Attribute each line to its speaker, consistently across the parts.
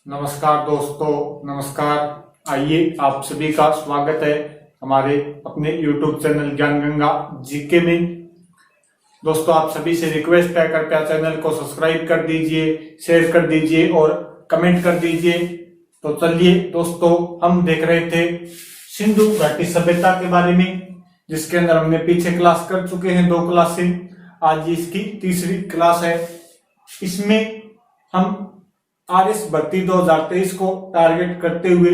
Speaker 1: नमस्कार दोस्तों, नमस्कार। आइए, आप सभी का स्वागत है हमारे अपने YouTube चैनल ज्ञान गंगा जीके में। दोस्तों, आप सभी से रिक्वेस्ट है, कृपया चैनल को सब्सक्राइब कर दीजिए, शेयर कर दीजिए और कमेंट कर दीजिए। तो चलिए दोस्तों, हम देख रहे थे सिंधु घाटी सभ्यता के बारे में, जिसके अंदर हमने पीछे क्लास कर चुके हैं 2 क्लासें। आज इसकी तीसरी क्लास है। इसमें हम आरएस भर्ती 2023 को टारगेट करते हुए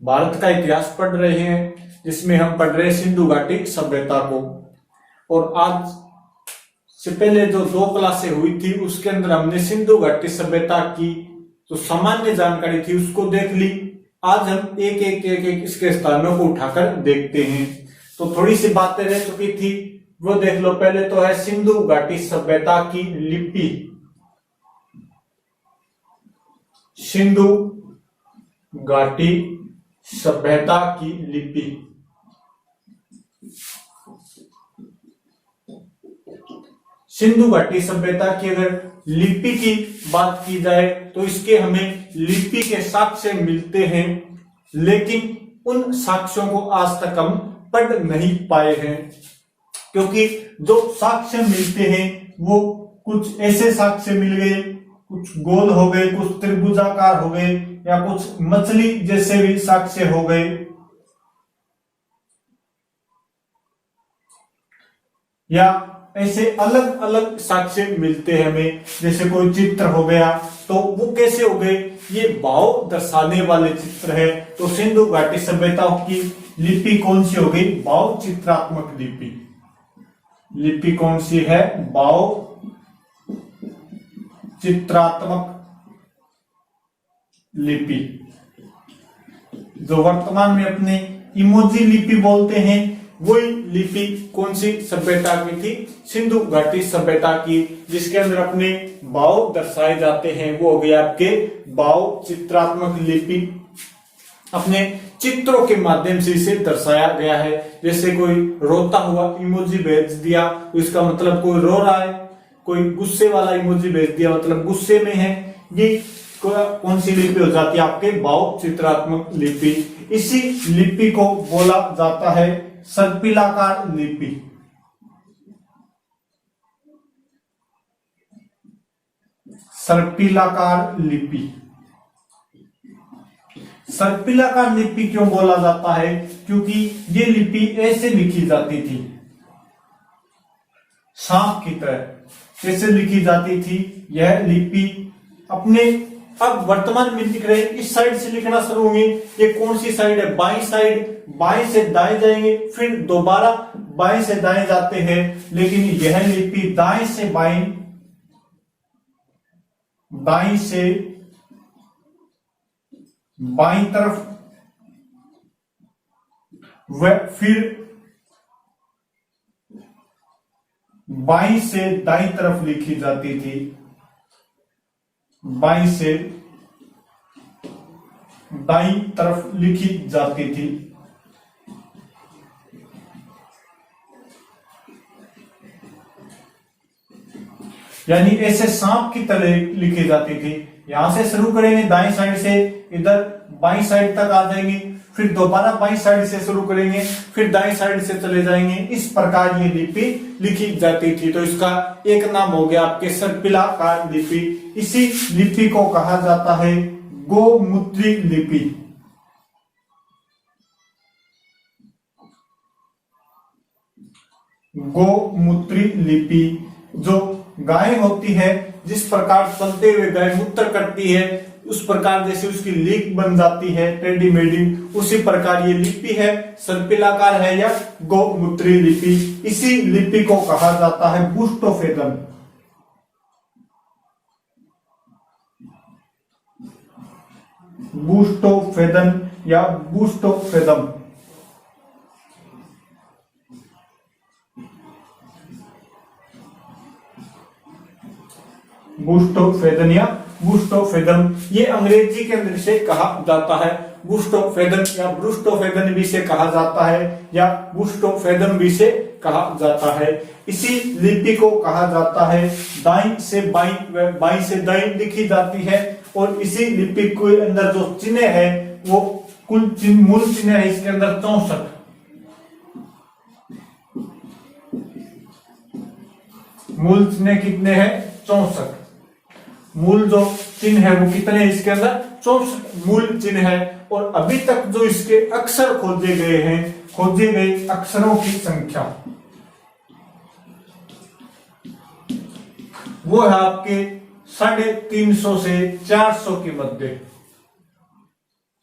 Speaker 1: भारत का इतिहास पढ़ रहे हैं, जिसमें हम पढ़ रहे हैं सिंधु घाटी सभ्यता को। और आज से पहले जो 2 क्लासें हुई थी उसके अंदर हमने सिंधु घाटी सभ्यता की जो सामान्य जानकारी थी उसको देख ली। आज हम एक एक इसके स्थानों को उठाकर देखते हैं। तो थोड़ी सी बातें रह चुकी थी, वो देख लो। पहले तो है सिंधु घाटी सभ्यता की लिपि। सिंधु घाटी सभ्यता की लिपि। सिंधु घाटी सभ्यता की अगर लिपि की बात की जाए तो इसके हमें लिपि के साक्ष्य मिलते हैं, लेकिन उन साक्ष्यों को आज तक हम पढ़ नहीं पाए हैं, क्योंकि जो साक्ष्य मिलते हैं वो कुछ ऐसे साक्ष्य मिल गए, कुछ गोल हो गए, कुछ त्रिभुजाकार हो गए, या कुछ मछली जैसे भी साक्ष्य हो गए, या ऐसे अलग अलग साक्ष्य मिलते हैं हमें। जैसे कोई चित्र हो गया तो वो कैसे हो गए, ये भाव दर्शाने वाले चित्र है। तो सिंधु घाटी सभ्यता की लिपि कौन सी हो गई? भाव चित्रात्मक लिपि। लिपि कौन सी है? भाव चित्रात्मक लिपि, जो वर्तमान में अपने इमोजी लिपि बोलते हैं, वही लिपि कौन सी सभ्यता की थी? सिंधु घाटी सभ्यता की, जिसके अंदर अपने भाव दर्शाए जाते हैं। वो हो गया आपके भाव चित्रात्मक लिपि। अपने चित्रों के माध्यम से इसे दर्शाया गया है। जैसे कोई रोता हुआ इमोजी भेज दिया तो इसका मतलब कोई रो रहा है, कोई गुस्से वाला इमोजी भेज दिया मतलब गुस्से में है। ये कौन सी लिपि हो जाती है? आपके भाव चित्रात्मक लिपि। इसी लिपि को बोला जाता है सर्पिलाकार लिपि। सर्पिलाकार लिपि। सर्पिलाकार लिपि क्यों बोला जाता है? क्योंकि ये लिपि ऐसे लिखी जाती थी, सांप की तरह कैसे लिखी जाती थी यह लिपि। अपने अब वर्तमान में लिख रहे हैं, इस साइड से लिखना शुरू होंगे। ये कौन सी साइड है? बाईं साइड। बाएं से दाएं जाएंगे, फिर दोबारा बाएं से दाएं जाते हैं। लेकिन यह लिपि दाएं से बाएं, दाएं से बाईं तरफ, व फिर बाईं से दाईं तरफ लिखी जाती थी। बाईं से दाईं तरफ लिखी जाती थी। यानी ऐसे सांप की तरह लिखी जाती थी। यहां से शुरू करेंगे दाईं साइड से, इधर बाईं साइड तक आ जाएंगे, फिर दोबारा बाईं साइड से शुरू करेंगे, फिर दाईं साइड से चले जाएंगे। इस प्रकार ये लिपि लिखी जाती थी। तो इसका एक नाम हो गया आपके सर्पिलाकार लिपि। इसी लिपि को कहा जाता है गोमूत्री लिपि। गोमूत्री लिपि। जो गाय होती है, जिस प्रकार चलते हुए गाय मूत्र करती है, उस प्रकार जैसे उसकी लीक बन जाती है टेढ़ी मेढ़ी, उसी प्रकार ये लिपि है, सर्पिलाकार है या गोमूत्री लिपि। इसी लिपि को कहा जाता है बुस्टोफेदन। बुस्टोफेदन या बुस्टोफेदम। बुस्टोफेदन या बुस्टोफेदन, ये अंग्रेजी के अंदर से कहा जाता है। बुस्टोफेदन या ब्रुस्टोफेदन भी से कहा जाता है, या बुस्टोफेदन भी से कहा जाता है। इसी लिपि को कहा जाता है दाईं से बाईं व बाईं से दाईं लिखी जाती है। और इसी लिपि के अंदर जो चिन्ह है वो कुल चिन्ह, मूल चिन्ह है इसके अंदर 64। मूल चिन्ह कितने हैं? 64। मूल जो चिन्ह है वो कितने हैं इसके अंदर? 64 मूल चिन्ह है। और अभी तक जो इसके अक्षर खोजे गए हैं, खोजे गए अक्षरों की संख्या वो है आपके 350 से 400 के मध्य।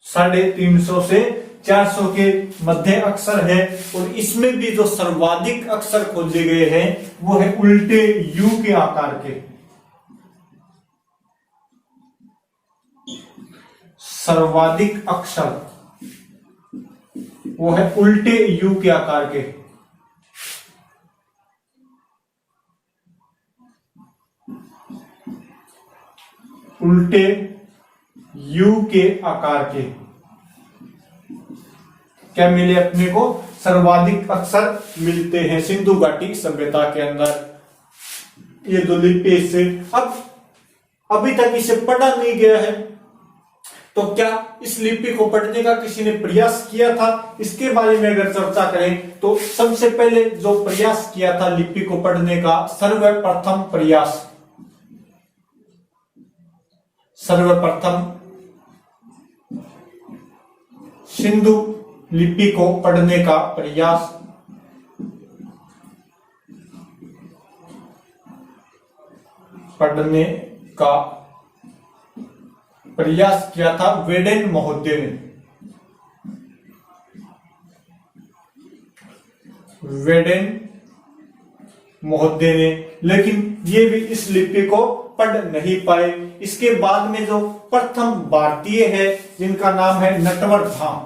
Speaker 1: 350 से 400 के मध्य अक्षर है। और इसमें भी जो सर्वाधिक अक्षर खोजे गए हैं वो है उल्टे यू के आकार के। सर्वाधिक अक्षर वो है उल्टे यू के आकार के। उल्टे यू के आकार के क्या मिले अपने को? सर्वाधिक अक्षर मिलते हैं सिंधु घाटी सभ्यता के अंदर। ये जो लिपि से अब अभी तक इसे पढ़ा नहीं गया है, तो क्या इस लिपि को पढ़ने का किसी ने प्रयास किया था? इसके बारे में अगर चर्चा करें तो सबसे पहले जो प्रयास किया था लिपि को पढ़ने का, सर्वप्रथम सिंधु लिपि को पढ़ने का प्रयास किया था वेडेन महोदय ने, लेकिन ये भी इस लिपि को पढ़ नहीं पाए। इसके बाद में जो प्रथम भारतीय है जिनका नाम है नटवर धाम,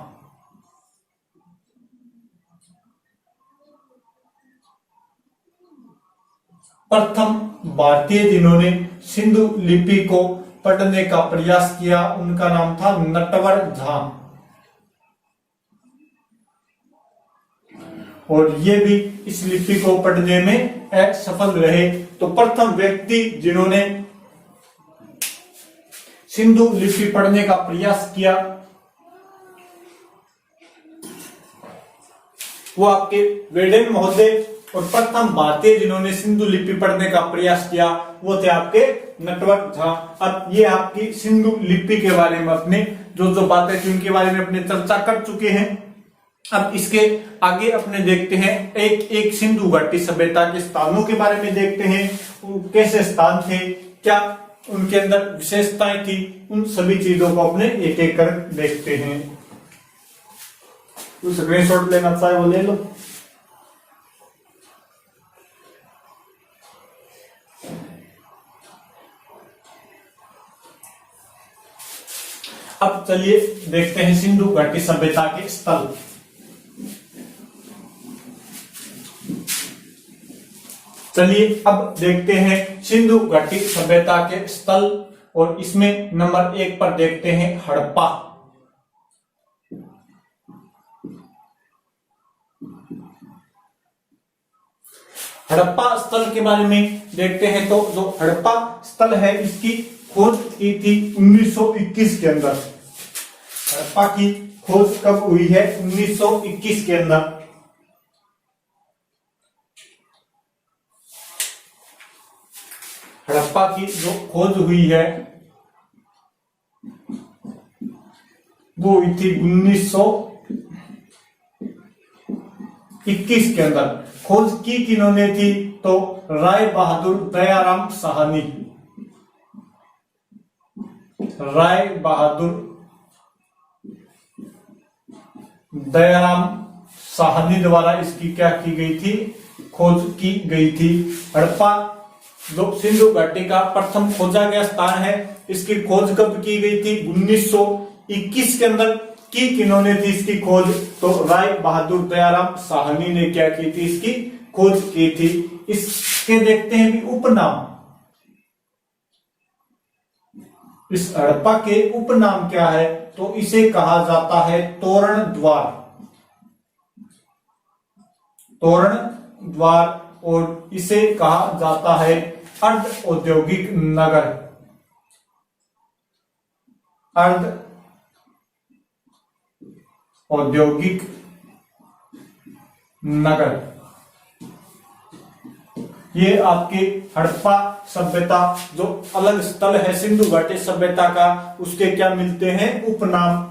Speaker 1: प्रथम भारतीय जिन्होंने सिंधु लिपि को पढ़ने का प्रयास किया उनका नाम था नटवर धाम। और ये भी इस लिपि को पढ़ने में असफल रहे। तो प्रथम व्यक्ति जिन्होंने सिंधु लिपि पढ़ने का प्रयास किया वो आपके वेडेन महोदय, और प्रथम भारतीय जिन्होंने सिंधु लिपि पढ़ने का प्रयास किया वो थे आपके नटवर झा। अब ये आपकी सिंधु लिपि के बारे में अपने जो बातें थी उनके बारे में अपने चर्चा कर चुके हैं। अब इसके आगे अपने देखते हैं एक सिंधु घाटी सभ्यता के स्थानों के बारे में देखते हैं, कैसे स्थान थे, क्या उनके अंदर विशेषताएं थी, उन सभी चीजों को अपने एक एक कर देखते हैं। तो स्क्रीनशॉट लेना चाहे वो ले लो। अब चलिए देखते हैं सिंधु घाटी सभ्यता के स्थल। चलिए अब देखते हैं सिंधु घाटी सभ्यता के स्थल, और इसमें नंबर 1 पर देखते हैं हड़प्पा। हड़प्पा स्थल के बारे में देखते हैं तो जो हड़प्पा स्थल है इसकी खोज की थी 1921 के अंदर। हड़प्पा की खोज कब हुई है? 1921 के अंदर। हड़प्पा की जो खोज हुई है वो हुई थी 1921 के अंदर। खोज की किन्होंने थी? तो राय बहादुर दयाराम साहनी। राय बहादुर दयाराम साहनी द्वारा इसकी क्या की गई थी? खोज की गई थी। हड़प्पा जो सिंधु घाटी का प्रथम खोजा गया स्थान है, इसकी खोज कब की गई थी? 1921 के अंदर की किन्होंने थी इसकी खोज? तो राय बहादुर दयाराम साहनी ने क्या की थी? इसकी खोज की थी। इसके देखते हैं भी उपनाम। इस हड़प्पा के उपनाम क्या है? तो इसे कहा जाता है तोरण द्वार। तोरण द्वार, और इसे कहा जाता है अर्ध औद्योगिक नगर। अर्ध औद्योगिक नगर। ये आपके हड़प्पा सभ्यता जो अलग स्थल है सिंधु घाटी सभ्यता का, उसके क्या मिलते हैं उपनाम।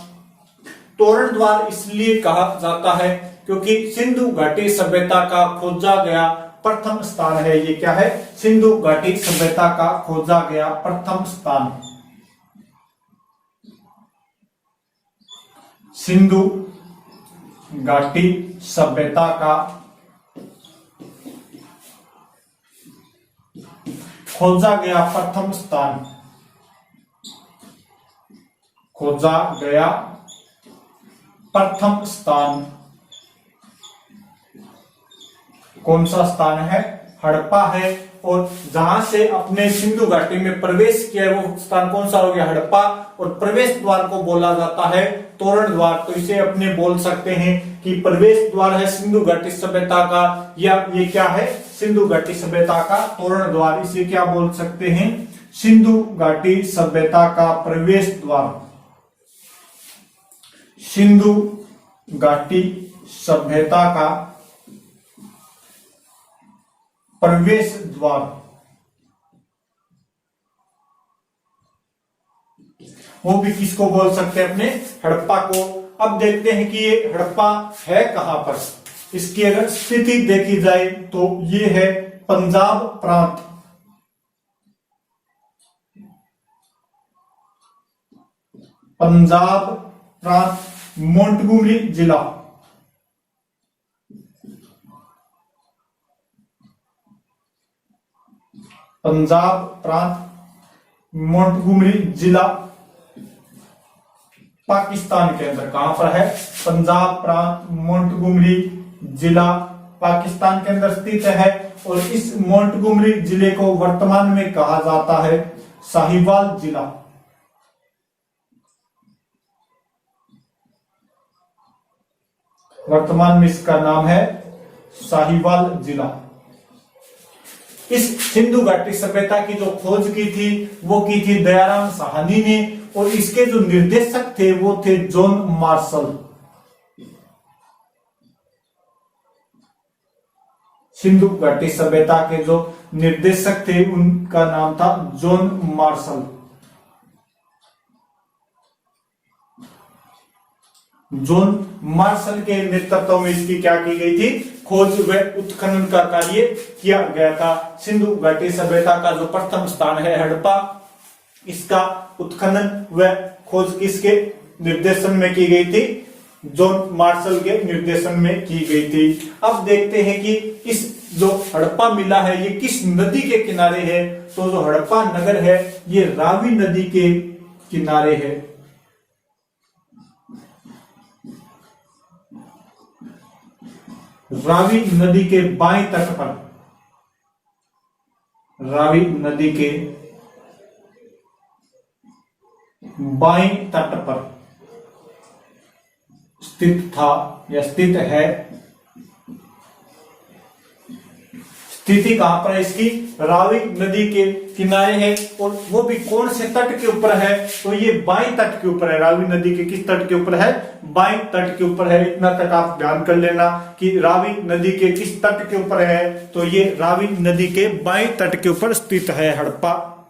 Speaker 1: तोरण द्वार इसलिए कहा जाता है क्योंकि सिंधु घाटी सभ्यता का खोजा गया प्रथम स्थान है। ये क्या है? सिंधु घाटी सभ्यता का खोजा गया प्रथम स्थान। सिंधु घाटी सभ्यता का खोजा गया प्रथम स्थान। खोजा गया प्रथम स्थान कौन सा स्थान है? हड़प्पा है। और जहां से अपने सिंधु घाटी में प्रवेश किया वो स्थान कौन सा हो गया? हड़प्पा। और प्रवेश द्वार को बोला जाता है तोरण द्वार। तो इसे अपने बोल सकते हैं कि प्रवेश द्वार है सिंधु घाटी सभ्यता का, या ये क्या है? सिंधु घाटी सभ्यता का तोरण द्वार। इसे क्या बोल सकते हैं? सिंधु घाटी सभ्यता का प्रवेश द्वार। सिंधु घाटी सभ्यता का प्रवेश द्वार। वो भी किसको बोल सकते हैं? अपने हड़प्पा को। अब देखते हैं कि ये हड़प्पा है कहां पर। इसकी अगर स्थिति देखी जाए तो ये है पंजाब प्रांत। पंजाब प्रांत, मोंटगोमरी जिला। पंजाब प्रांत, मोंटगोमरी जिला पाकिस्तान के अंदर। कहां पर है? पंजाब प्रांत, मोंटगोमरी जिला पाकिस्तान के अंदर स्थित है। और इस मोंटगोमरी जिले को वर्तमान में कहा जाता है साहिवाल जिला। वर्तमान में इसका नाम है साहिवाल जिला। इस सिंधु घाटी सभ्यता की जो खोज की थी वो की थी दयाराम साहनी ने। और इसके जो निर्देशक थे वो थे जॉन मार्शल। सिंधु घाटी सभ्यता के जो निर्देशक थे उनका नाम था जॉन मार्शल। जॉन मार्शल के नेतृत्व में इसकी क्या की गई थी? खोज व उत्खनन का कार्य किया गया था। सिंधु घाटी सभ्यता का जो प्रथम स्थान है हड़प्पा, इसका उत्खनन व खोज किसके निर्देशन में की गई थी? जॉन मार्शल के निर्देशन में की गई थी। अब देखते हैं कि इस जो हड़प्पा मिला है ये किस नदी के किनारे है। तो जो हड़प्पा नगर है ये रावी नदी के किनारे है। रावी नदी के बाएं तट पर, रावी नदी के बाएं तट पर स्थित था या स्थित है। स्थिति कहां पर है इसकी? रावी नदी के किनारे है। और वो भी कौन से तट के ऊपर है? तो ये बाएं तट के ऊपर है। रावी नदी के किस तट के ऊपर है? बाएं तट के ऊपर है। इतना तक आप ध्यान कर लेना कि रावी नदी के किस तट के ऊपर है। तो ये रावी नदी के बाएं तट के ऊपर स्थित है हड़प्पा,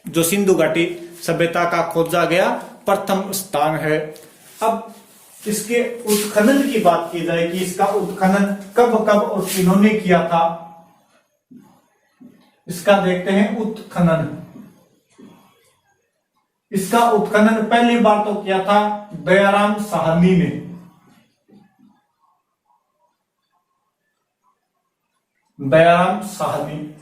Speaker 1: जो सिंधु घाटी सभ्यता का खोजा गया प्रथम स्थान है। अब इसके उत्खनन की बात की जाए कि इसका उत्खनन कब कब और किन्होंने किया था, इसका देखते हैं उत्खनन। इसका उत्खनन पहली बार तो किया था दयाराम साहनी ने। दयाराम साहनी,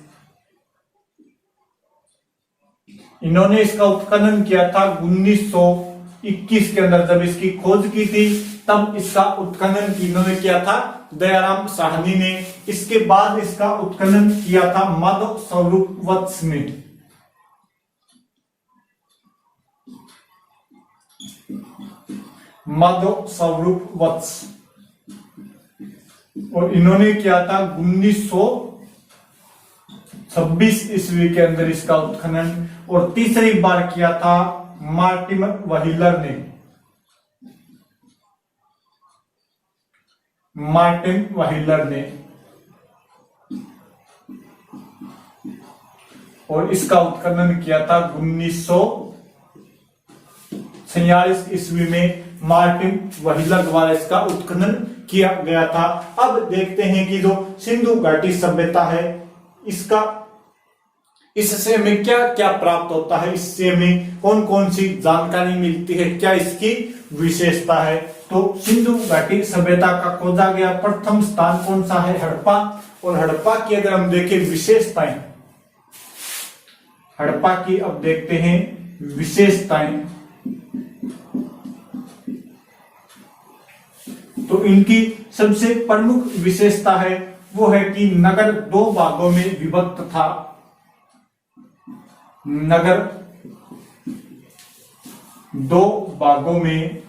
Speaker 1: इन्होंने इसका उत्खनन किया था 1921 के अंदर। जब इसकी खोज की थी तब इसका उत्खनन इन्होंने किया था दयाराम साहनी ने। इसके बाद इसका उत्खनन किया था माधव स्वरूप वत्स ने। माधव स्वरूप वत्स, और इन्होंने किया था 1926 ईस्वी के अंदर इसका उत्खनन। और तीसरी बार किया था मार्टिन व्हीलर ने, मार्टिन व्हीलर ने, और इसका उत्खनन किया था 1946 ईस्वी में मार्टिन व्हीलर द्वारा इसका उत्खनन किया गया था। अब देखते हैं कि जो सिंधु घाटी सभ्यता है इसका, इससे हमें क्या क्या प्राप्त होता है, इससे हमें कौन कौन सी जानकारी मिलती है, क्या इसकी विशेषता है। तो सिंधु घाटी सभ्यता का खोजा गया प्रथम स्थान कौन सा है, हड़प्पा। और हड़प्पा की अगर हम देखें विशेषताएं, हड़प्पा की अब देखते हैं विशेषताएं, तो इनकी सबसे प्रमुख विशेषता है वो है कि नगर दो भागों में विभक्त था। नगर दो भागों में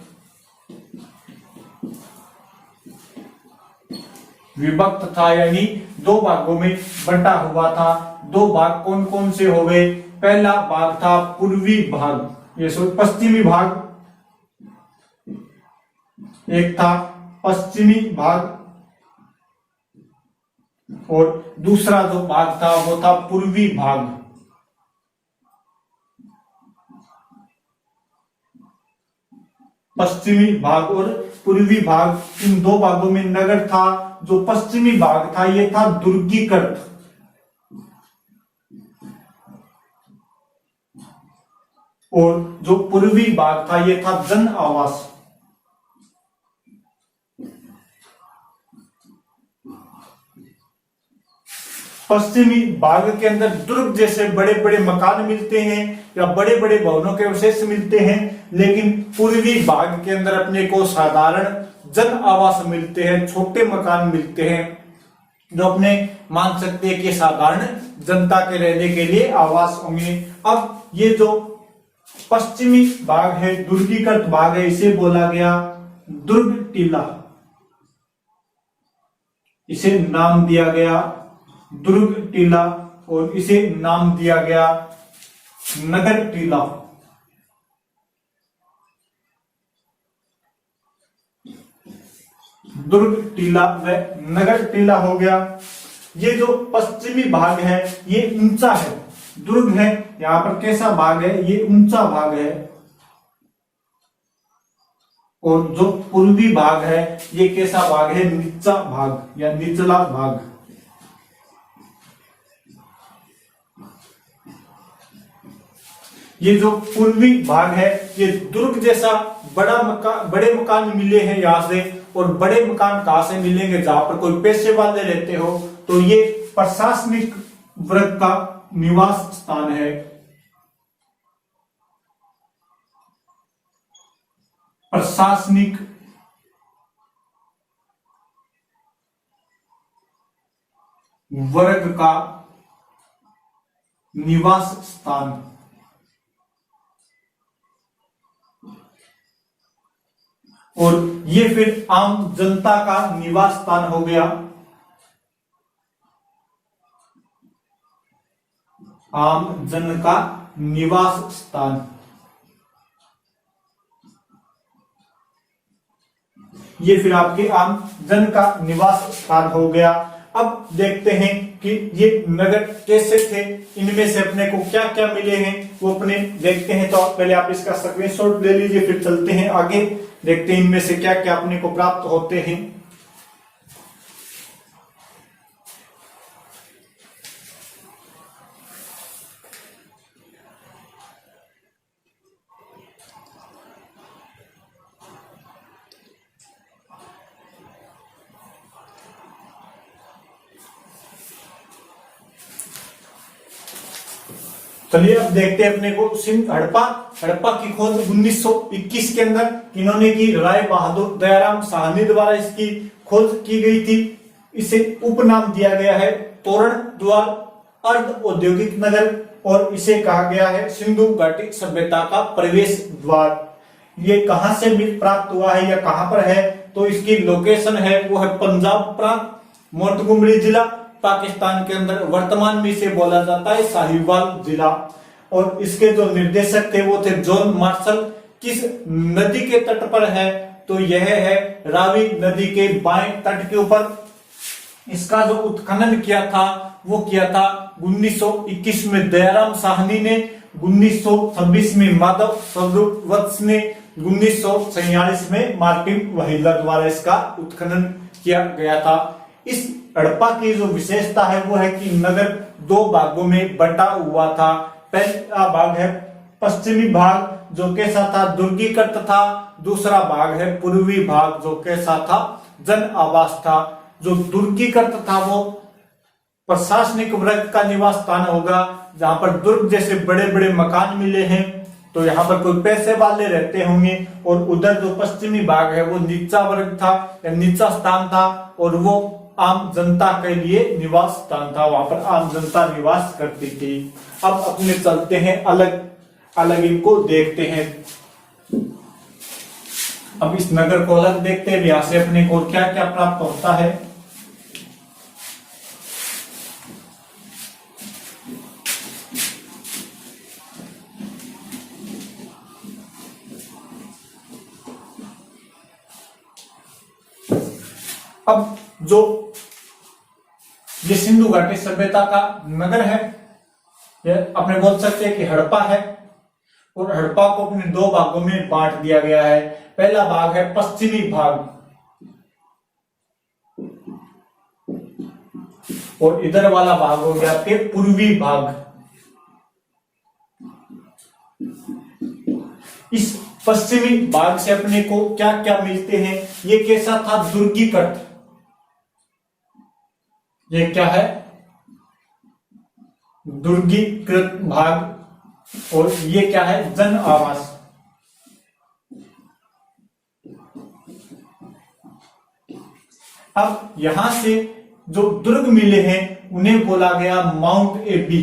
Speaker 1: विभक्त था, यानी दो भागों में बंटा हुआ था। दो भाग कौन कौन से हो गए, पहला भाग था पूर्वी भाग, ये पश्चिमी भाग, एक था पश्चिमी भाग, और दूसरा जो भाग था वो था पूर्वी भाग। पश्चिमी भाग और पूर्वी भाग, इन दो भागों में नगर था। जो पश्चिमी भाग था ये था दुर्गीकृत, और जो पूर्वी भाग था ये था जन आवास। पश्चिमी भाग के अंदर दुर्ग जैसे बड़े बड़े मकान मिलते हैं या बड़े बड़े भवनों के अवशेष मिलते हैं, लेकिन पूर्वी भाग के अंदर अपने को साधारण जन आवास मिलते हैं, छोटे मकान मिलते हैं जो अपने मान सकते हैं कि साधारण जनता के रहने के लिए आवास होंगे। अब ये जो पश्चिमी भाग है, दुर्गीकृत भाग है, इसे बोला गया दुर्ग टीला, इसे नाम दिया गया दुर्ग टीला, और इसे नाम दिया गया नगर टीला। दुर्ग टीला व नगर टीला हो गया। ये जो पश्चिमी भाग है ये ऊंचा है, दुर्ग है यहां पर कैसा भाग है, ये ऊंचा भाग है, और जो पूर्वी भाग है ये कैसा भाग है, नीचा भाग या निचला भाग। ये जो पूर्वी भाग है ये दुर्ग जैसा बड़े मकान मिले हैं यहां से, और बड़े मकान कहां से मिलेंगे, जहां पर कोई पैसे वाले रहते हो, तो ये प्रशासनिक वर्ग का निवास स्थान है। प्रशासनिक वर्ग का निवास स्थान। और ये फिर आम जनता का निवास स्थान हो गया। आम जन का निवास स्थान, ये फिर आपके आम जन का निवास स्थान हो गया। अब देखते हैं कि ये नगर कैसे थे, इनमें से अपने को क्या क्या मिले हैं वो अपने देखते हैं। तो पहले आप इसका स्क्रीनशॉट ले लीजिए, फिर चलते हैं आगे, देखते हैं इनमें से क्या क्या अपने को प्राप्त होते हैं। चलिए अब देखते हैं अपने को सिंध हड़प्पा की खोज 1921 के अंदर इन्होंने की, राय बहादुर दयाराम साहनी द्वारा इसकी खोज की गई थी। इसे उपनाम दिया गया है तोरण द्वार अर्ध औद्योगिक नगर, और इसे कहा गया है सिंधु घाटी सभ्यता का प्रवेश द्वार। ये कहां से प्राप्त हुआ है या कहां पर है, तो इसकी लोकेशन है वो है पंजाब प्रांत, मोंटगोमरी जिला, पाकिस्तान के अंदर। वर्तमान में इसे बोला जाता है साहिवाल जिला। और इसके जो निर्देशक थे वो थे जॉन मार्शल। किस नदी के तट पर है, तो यह है रावी नदी के बाएं तट के ऊपर। इसका जो उत्खनन किया था वो किया था 1921 में दयाराम साहनी ने, 1926 में माधव स्वरूपवत्स ने, 1946 में मार्टिन व्हीलर द्वारा इसका उत्खनन किया गया था। इस हड़प्पा की जो विशेषता है वो है कि नगर दो भागों में बंटा हुआ था। पहला भाग है पश्चिमी भाग जो कैसा था, दुर्गीकृत था। दूसरा भाग है पूर्वी भाग जो कैसा था, जन आवास था। जो दुर्गीकृत था वो प्रशासनिक वर्ग का निवास स्थान होगा, जहां पर दुर्ग जैसे बड़े बड़े मकान मिले हैं, तो यहाँ पर कोई पैसे वाले रहते होंगे। और उधर जो पश्चिमी भाग है वो नीचा वर्ग था या नीचा स्थान था, और वो आम जनता के लिए निवास स्थान था, वहां पर आम जनता निवास करती थी। अब अपने चलते हैं अलग अलग, इनको देखते हैं। अब इस नगर को अलग देखते हैं, यहां से अपने को क्या क्या प्राप्त होता है। अब जो ये सिंधु घाटी सभ्यता का नगर है, ये अपने बोल सकते हैं कि हड़प्पा है। और हड़प्पा को अपने दो भागों में बांट दिया गया है। पहला भाग है पश्चिमी भाग, और इधर वाला भाग हो गया आपके पूर्वी भाग। इस पश्चिमी भाग से अपने को क्या क्या मिलते हैं, ये कैसा था, दुर्गीकृत। ये क्या है, दुर्गीकृत भाग। और ये क्या है, जन आवास। अब यहां से जो दुर्ग मिले हैं उन्हें बोला गया माउंट एबी।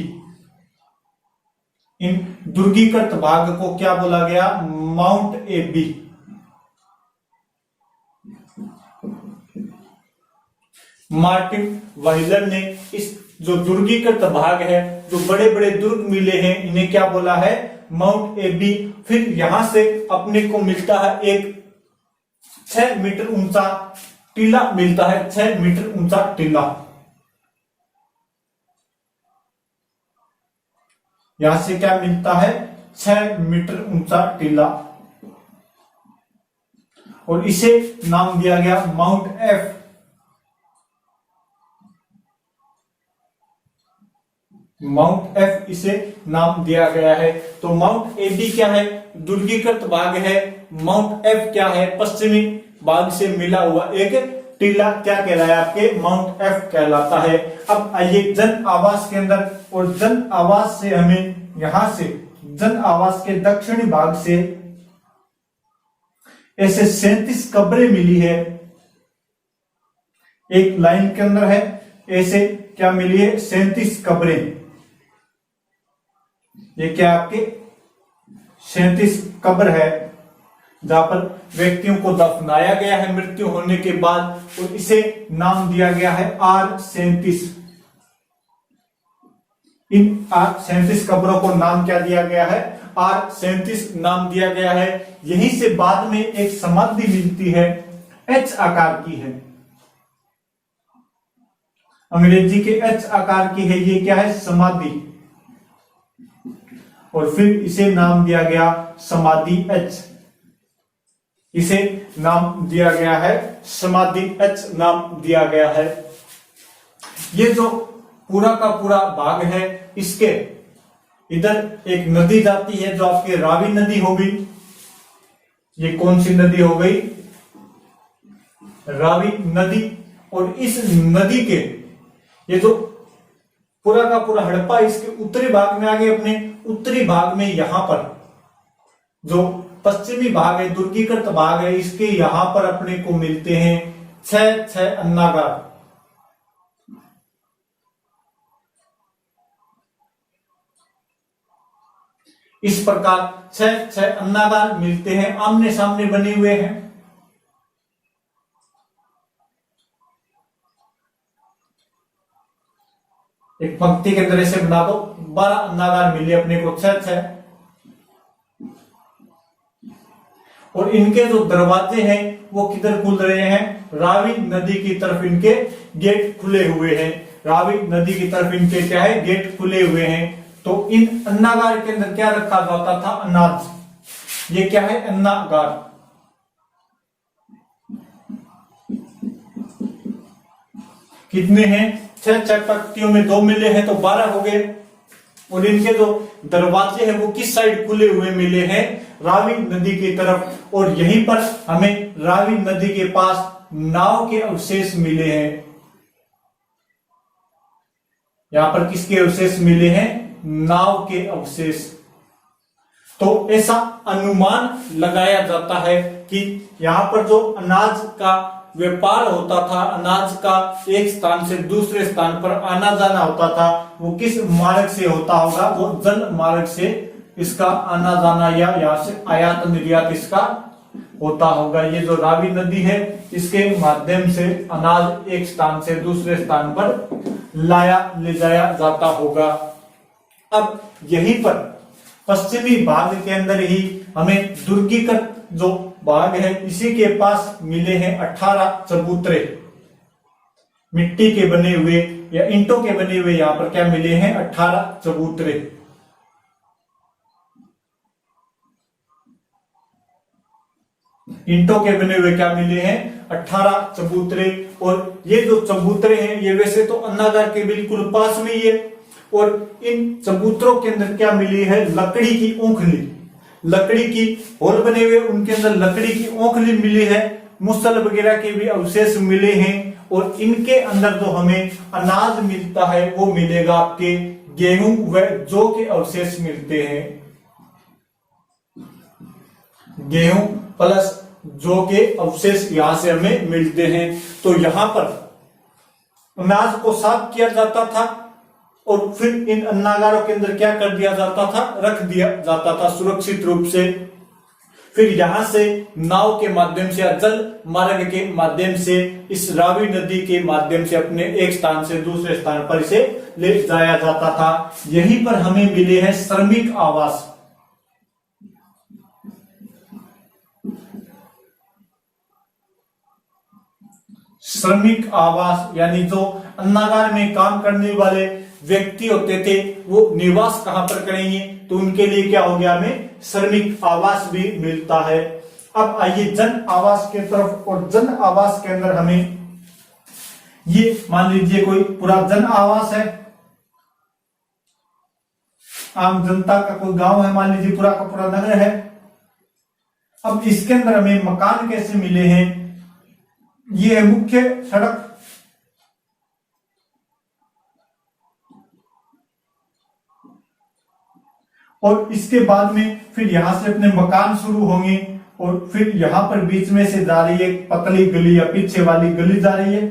Speaker 1: इन दुर्गीकृत भाग को क्या बोला गया, माउंट एबी। मार्टिन व्हीलर ने इस जो दुर्गीकृत भाग है, जो बड़े बड़े दुर्ग मिले हैं, इन्हें क्या बोला है, माउंट एबी। फिर यहां से अपने को मिलता है एक 6 मीटर ऊंचा टीला मिलता है, 6 मीटर ऊंचा टीला। यहां से क्या मिलता है, 6 मीटर ऊंचा टीला, और इसे नाम दिया गया माउंट एफ। माउंट एफ इसे नाम दिया गया है। तो माउंट एबी क्या है, दुर्गीकृत भाग है। माउंट एफ क्या है, पश्चिमी भाग से मिला हुआ एक टीला, क्या कहलाया आपके, माउंट एफ कहलाता है। अब आइए जन आवास के अंदर, और जन आवास से हमें यहां से जन आवास के दक्षिणी भाग से ऐसे 37 कब्रें मिली है, एक लाइन के अंदर है। ऐसे क्या मिली है, 37 कब्रें। ये क्या आपके 37 कब्र है, जहां पर व्यक्तियों को दफनाया गया है मृत्यु होने के बाद, और इसे नाम दिया गया है R37। इन R37 कब्रों को नाम क्या दिया गया है, R37 नाम दिया गया है। यहीं से बाद में एक समाधि मिलती है, H आकार की है, अंग्रेजी के H आकार की है। ये क्या है, समाधि। और फिर इसे नाम दिया गया समाधि H। इसे नाम दिया गया है समाधि H, नाम दिया गया है। ये जो पूरा का पूरा भाग है, इसके इधर एक नदी जाती है जो आपकी रावी नदी हो गई। ये कौन सी नदी हो गई, रावी नदी। और इस नदी के ये जो पूरा का पूरा हड़प्पा इसके उत्तरी भाग में आ गए। अपने उत्तरी भाग में यहां पर जो पश्चिमी भाग है, दुर्गीकृत भाग है, इसके यहां पर अपने को मिलते हैं 6 अन्नागार। इस प्रकार 6 अन्नागार मिलते हैं, आमने सामने बने हुए हैं। एक पंक्ति के तरह से बना दो, 12 अन्नागार मिले अपने को, 6। और इनके जो दरवाजे हैं वो किधर खुल रहे हैं, रावी नदी की तरफ इनके गेट खुले हुए हैं। रावी नदी की तरफ इनके क्या है, गेट खुले हुए हैं। तो इन अन्नागार के अंदर क्या रखा जाता था, अनाज। ये क्या है, अन्नागार। कितने हैं, 6 पट्टियों में 2 मिले हैं तो 12 हो गए। और इनके जो दरवाजे हैं वो किस साइड खुले हुए मिले हैं, रावी नदी की तरफ। और यहीं पर हमें रावी नदी के पास नाव के अवशेष मिले हैं। यहां पर किसके अवशेष मिले हैं, नाव के अवशेष। तो ऐसा अनुमान लगाया जाता है कि यहां पर जो अनाज का व्यापार होता था, अनाज का एक स्थान से दूसरे स्थान पर आना जाना होता था, वो किस मार्ग से होता होगा, वो जल मार्ग से इसका आना जाना या यहाँ से आयात निर्यात इसका होता होगा। ये जो रावी नदी है इसके माध्यम से अनाज एक स्थान से दूसरे स्थान पर ले जाया जाता होगा। अब यहीं पर पश्चिमी भाग के अंदर ही हमें दुर्गीकृत जो भाग है इसी के पास मिले हैं 18 चबूतरे, मिट्टी के बने हुए या ईंटों के बने हुए। यहां पर क्या मिले हैं, 18 चबूतरे। ईंटों के बने हुए क्या मिले हैं, 18 चबूतरे। और ये जो चबूतरे हैं ये वैसे तो अन्नागार के बिल्कुल पास में ही है। और इन चबूतरों के अंदर क्या मिली है, लकड़ी की ओखली, लकड़ी की होल बने हुए, उनके अंदर लकड़ी की ओखली मिली है। मुसल वगैरह के भी अवशेष मिले हैं। और इनके अंदर जो हमें अनाज मिलता है वो मिलेगा आपके गेहूं व जौ के अवशेष मिलते हैं। गेहूं प्लस जौ के अवशेष यहां से हमें मिलते हैं। तो यहां पर अनाज को साफ किया जाता था और फिर इन अन्नागारों के अंदर क्या कर दिया जाता था, रख दिया जाता था सुरक्षित रूप से। फिर यहां से नाव के माध्यम से या जल मार्ग के माध्यम से इस रावी नदी के माध्यम से अपने एक स्थान से दूसरे स्थान पर इसे ले जाया जाता था। यहीं पर हमें मिले हैं श्रमिक आवास। श्रमिक आवास यानी जो अन्नागार में काम करने वाले व्यक्ति होते थे वो निवास कहां पर करेंगे, तो उनके लिए क्या हो गया, हमें श्रमिक आवास भी मिलता है। अब आइए जन आवास के तरफ। और जन आवास के अंदर हमें ये मान लीजिए कोई पूरा जन आवास है, आम जनता का कोई गांव है, मान लीजिए पूरा का पूरा नगर है। अब इसके अंदर हमें मकान कैसे मिले हैं, ये है मुख्य सड़क, और इसके बाद में फिर यहां से अपने मकान शुरू होंगे। और फिर यहां पर बीच में से जा रही है एक पतली गली या पीछे वाली गली जा रही है।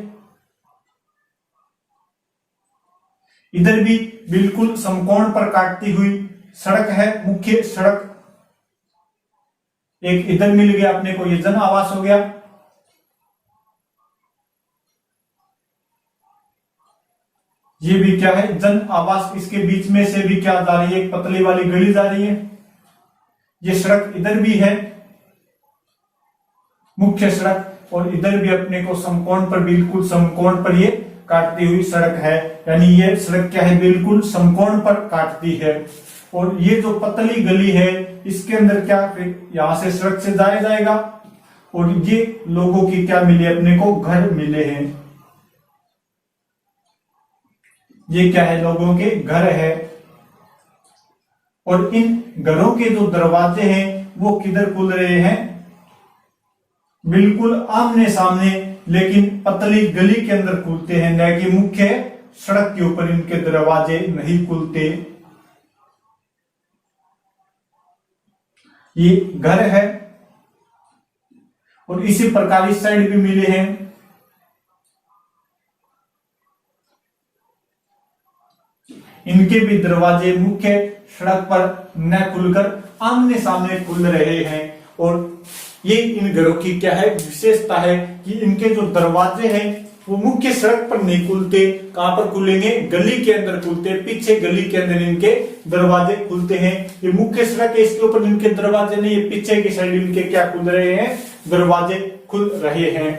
Speaker 1: इधर भी बिल्कुल समकोण पर काटती हुई सड़क है, मुख्य सड़क। एक इधर मिल गया अपने को, ये जन आवास हो गया। ये भी क्या है, जन आवास। इसके बीच में से भी क्या जा रही है, एक पतली वाली गली जा रही है। ये सड़क इधर भी है, मुख्य सड़क। और इधर भी अपने को समकोण पर, बिल्कुल समकोण पर ये काटती हुई सड़क है। यानी ये सड़क क्या है, बिल्कुल समकोण पर काटती है। और ये जो पतली गली है इसके अंदर क्या, फिर यहां से सड़क से जाया जाएगा। और ये लोगों की क्या मिले, अपने को घर मिले हैं। ये क्या है, लोगों के घर है। और इन घरों के जो दरवाजे हैं वो किधर खुल रहे हैं, बिल्कुल आमने सामने, लेकिन पतली गली के अंदर खुलते हैं, न कि मुख्य सड़क के ऊपर इनके दरवाजे नहीं खुलते। ये घर है। और इसी प्रकार इस साइड भी मिले हैं। इनके भी दरवाजे मुख्य सड़क पर न खुलकर आमने सामने खुल रहे हैं। और ये इन घरों की क्या है, विशेषता है कि इनके जो दरवाजे हैं वो मुख्य सड़क पर नहीं खुलते, कहां पर खुलेंगे, गली के अंदर खुलते, पीछे गली के अंदर इनके दरवाजे खुलते हैं। ये मुख्य सड़क है, इसके ऊपर इनके दरवाजे नहीं, ये पीछे की साइड इनके क्या खुल रहे हैं, दरवाजे खुल रहे हैं।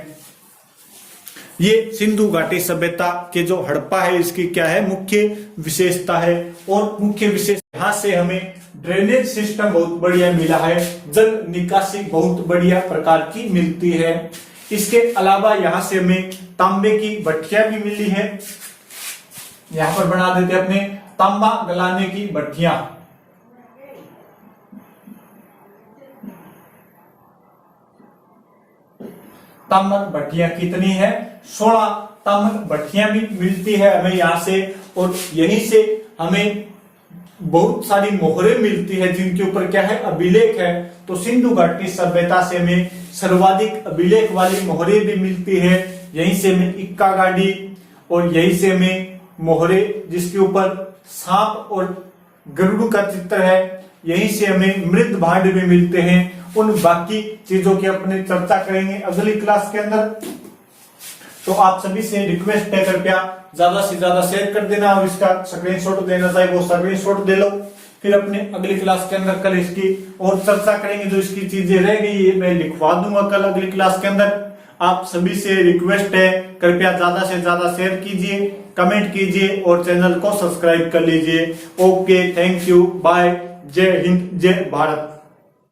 Speaker 1: ये सिंधु घाटी सभ्यता के जो हड़प्पा है इसकी क्या है, मुख्य विशेषता है। और मुख्य विशेष यहां से हमें ड्रेनेज सिस्टम बहुत बढ़िया मिला है, जल निकासी बहुत बढ़िया प्रकार की मिलती है। इसके अलावा यहां से हमें तांबे की भट्टियां भी मिली है, यहां पर बना देते हैं अपने तांबा गलाने की भट्टियां। ताम्र भट्टियां कितनी है, 16 ताम्र भट्टियां भी मिलती है हमें यहां से। और यहीं से हमें बहुत सारी मोहरें मिलती है जिनके ऊपर क्या है, अभिलेख है। तो सिंधु घाटी सभ्यता से हमें सर्वाधिक अभिलेख वाली मोहरें भी मिलती है। यहीं से हमें इक्का गाड़ी, और यहीं से हमें मोहरें जिसके ऊपर सांप और गरुड़ का चित्र है, यहीं से हमें मृत भांड भी मिलते हैं। उन बाकी चीजों की अपने चर्चा करेंगे अगली क्लास के अंदर। तो आप सभी से रिक्वेस्ट है, कृपया ज्यादा से ज्यादा शेयर कर देना, और इसका स्क्रीनशॉट देना चाहिए वो स्क्रीनशॉट दे लो। फिर अपने अगली क्लास के अंदर कल इसकी और चर्चा करेंगे, जो इसकी चीजें रह गई है मैं लिखवा दूंगा कल अगली क्लास के अंदर। आप सभी से रिक्वेस्ट है, कृपया ज्यादा से ज्यादा शेयर कीजिए, कमेंट कीजिए और चैनल को सब्सक्राइब कर लीजिए। ओके, थैंक यू, बाय, जय हिंद, जय भारत।